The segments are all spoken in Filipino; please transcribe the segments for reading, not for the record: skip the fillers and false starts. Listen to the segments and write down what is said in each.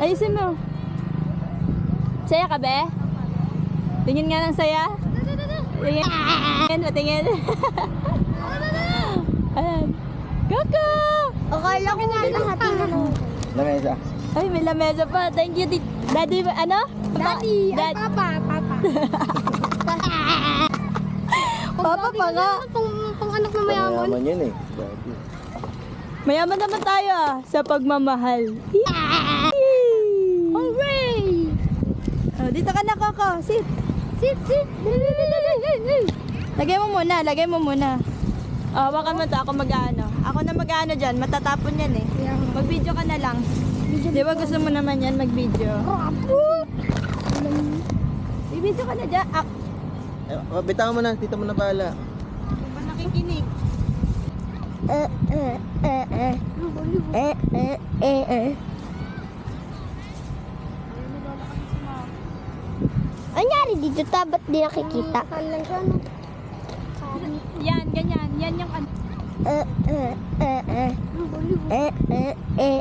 Ayusin mo. Saya ka, be? Tingin nga ng saya. Tingin. Patingin. Ayan. Kaka! Akala ko nga lahat yun. Lamesa. Ay, may lamesa pa. Thank you, Daddy. Ano? Daddy, ay, Dad. papa. Papa pa nga. Pang anak na mayaman. Mayaman yan eh. Daddy. Mayaman naman tayo sa pagmamahal. Hooray! Oh, dito ka na, Coco. Sit. Sit. Lagay mo muna. Oh, hawakan mo to. Ako mag-ano. Ako na mag-ano dyan. Matatapon yan eh. Mag-video ka na lang. Di ba gusto mo naman yan mag-video? I-video ka na dyan. Bitaw mo na. Tita mo na bahala. Hindi pa nakikinig. Anyari dito ta, ba't di nakikita? Yan, ganyan. Yan yung ano.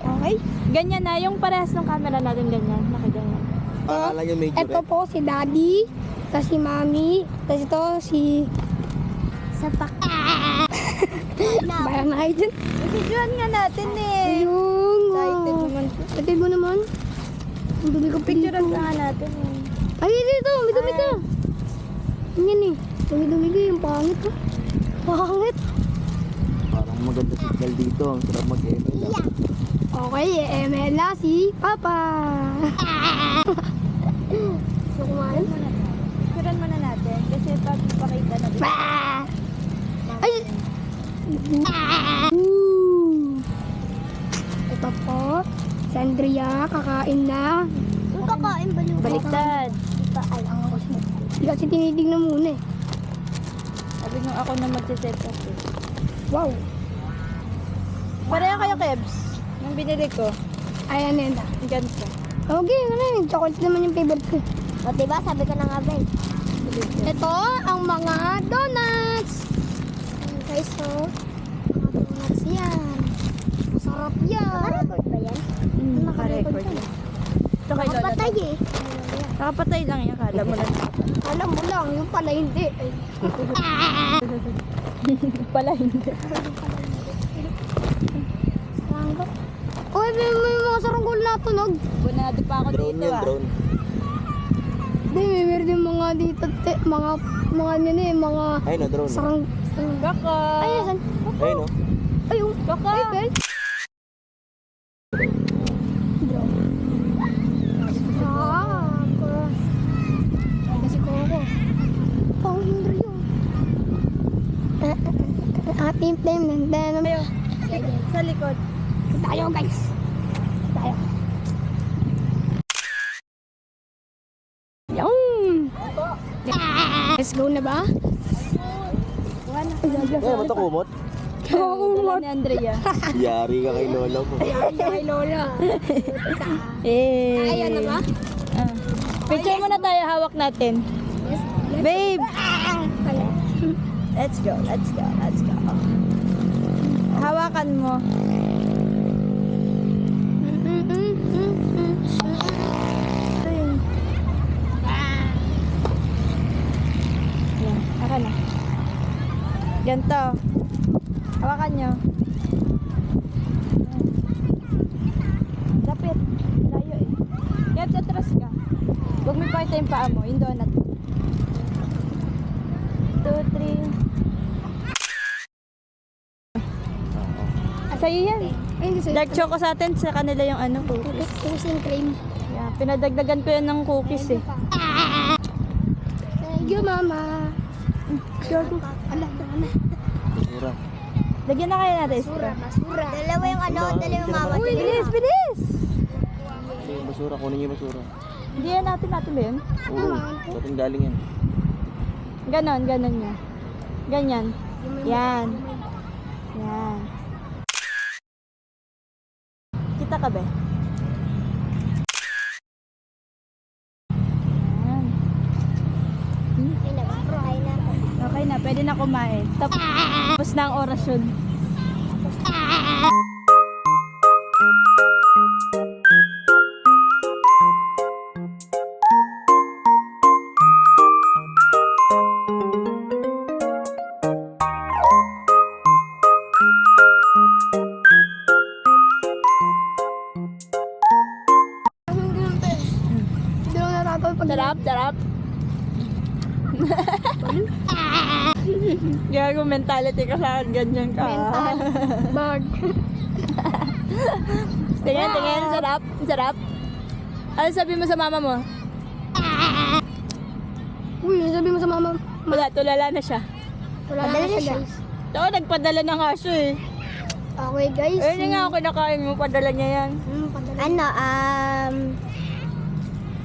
Okay? Ganyan na. Yung parehas ng camera natin ganyan. Nakaganyan. Pakala niya major Ito po si Daddy, tapos si Mami, tapos ito si... Sapak. Bayan na kayo dyan. Videoan nga natin eh. Ayun. Excited naman. Excited mo naman. Ang dumi ko Picturean dito. nga natin eh. Ay, dito. May dumi ka. Yan eh. Dumi-dumi ka yung pangit ha. Pangit. Parang maganda signal dito. Ang sarap mag-ML lang. Okay, ML na si Papa. So, kumain? Picturean muna natin. Kasi pagpapakita na dito. Bah! Ay! Woo! Ito po, si Andrea, kakain na. Yung kakain ba yung Baliktad. Hindi kasi tinitignan muna eh. Sabi nung ako na magsiset up eh. Wow! Pareho kayo, Kebs. Yung binili ko. Ayan na yun. Ang ganito. Okay, ano yun? Chocolate naman yung favorite ko. O diba, sabi ko na nga ba eh. Ito, ang mga donuts! Okay, so, mga donuts yan. Masarap yan. Naka-record ba yan? Naka-record yan. Ito kay Lola. Nakapatay eh. Nakapatay lang yan. Kala mo lang. Alam mo lang, yung pala hindi. Pala hindi. Saranggot. Uy, may mga saranggol na tunog. Bunado pa ako Drone dito yun, ah. drone. Hindi, may meron din mga dito, mga ano eh, mga Ayun o, drone. sarang... Kaka. Ay, nasan? Ayun o. Ayun. Kaka. Ay, Bel. Kasi ko ako. Pang Henry yun. Ating time nandun. Tayo. Sa likod. Tayo guys. Tayo. Yung. Let's go na ba? Eh, ba't kumot? Dala ni Andrea. Yari ka kay lola mo. Ay, Lola. Eh. Ayan na ba? Ah. Picture muna tayo, hawak natin. Babe! Let's go, let's go, let's go. Hawakan mo. Yan, aka na. Ganto. Hawakan nyo. Lapit. Layo eh. Kaya atras ka. Huwag mo ipakita yung paa mo. Yung donut. 2, 3. Sa'yo yan. Ay, hindi sa'yo. Dark choco sa atin. Sa kanila yung ano, cookies. Kusing cream. Yeah, pinadagdagan ko yan ng cookies eh. Thank you, Mama. Ala. Basura. Lagyan na kaya natin. Extra. Basura. Dalawa yung ano, dalawa yung mama. Uy, bilis, bilis! Kunin yung basura, kunin yung basura. Hindi yan natin ba yun? Oo, sa ating galing yan. Ganon, ganon yan. Ganyan. Yan. Yan. Kita ka ba? Yan. Ay na, bro, ay na. Okay na, pwede na kumain. Tapos na ang orasyon. gagawin pag... Sarap, sarap. Gago mentality ka sa akin, ganyan ka. Mental. Bag. Tingin, tingin, sarap, sarap. Ano sabi mo sa mama mo? Uy, sabi mo sa mama. Wala, tulala na siya. Wala na siya, guys. Ako, nagpadala na nga siya eh. Okay, guys. Ayun nga ako kinakain mo, padala niya yan. Ano,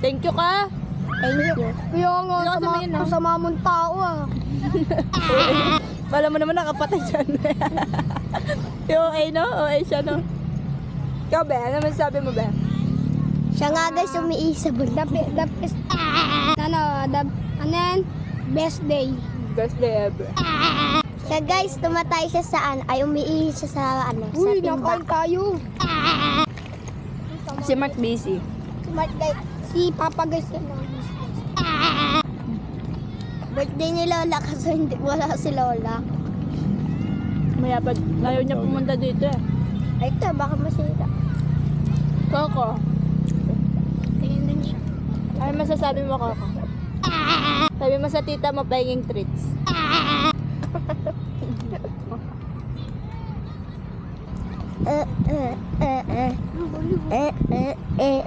Thank you ka. thank you. Kaya nga, Sino ka tumingin, no? sama mong tao ah. Wala mo naman nakapatay dyan. Yung OA, no? OA siya, no? Ikaw, be? Ano masasabi mo, be? Siya nga guys, umiisabol. The best, ano yan? Best day. Best day ever. Siya guys, tumatay siya sa ay umiihi siya sa Uy, sa timba. nakain tayo. Si Mark busy. Smart guys. Si Papa guys yan. Birthday ni Lola kasi hindi, wala si Lola. Maya pa, ayaw niya pumunta dito eh. Ay ito, baka masira. Coco, Tingin din siya. ano masasabi mo, Coco? Sabi mo sa tita mo, pahinging treats. Eh, eh, eh, eh. Eh, eh, eh,